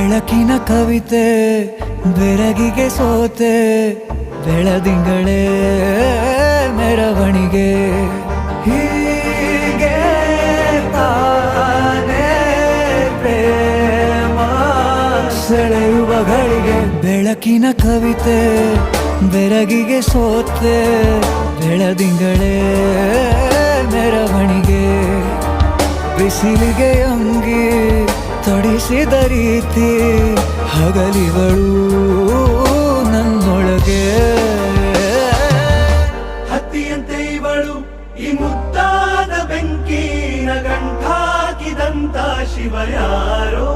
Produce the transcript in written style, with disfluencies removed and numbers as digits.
ಬೆಳಕಿನ ಕವಿತೆ ಬೆರಗಿಗೆ ಸೋತೆ ಬೆಳದಿಂಗಳೇ ಮೆರವಣಿಗೆ ಹೀಗೆ ತಾನೇ ಪ್ರೇಮ ಸೆಳೆಯುವ ಗಳಿಗೆ ಬೆಳಕಿನ ಕವಿತೆ ಬೆರಗಿಗೆ ಸೋತೆ ಬೆಳದಿಂಗಳೇ ಮೆರವಣಿಗೆ ಬಿಸಿಲಿಗೆ ಅಂಗಿ ತೊಡಿಸಿದ ರೀತಿ ಹಗಲಿಗಳು ನನ್ನೊಳಗೆ ಹತ್ತಿಯಂತೆ ಇವಳು ಈ ಮುದ್ದಾದ ಬೆಂಕಿನ ಗಂಟಾಕಿದಂತ ಶಿವ ಯಾರೋ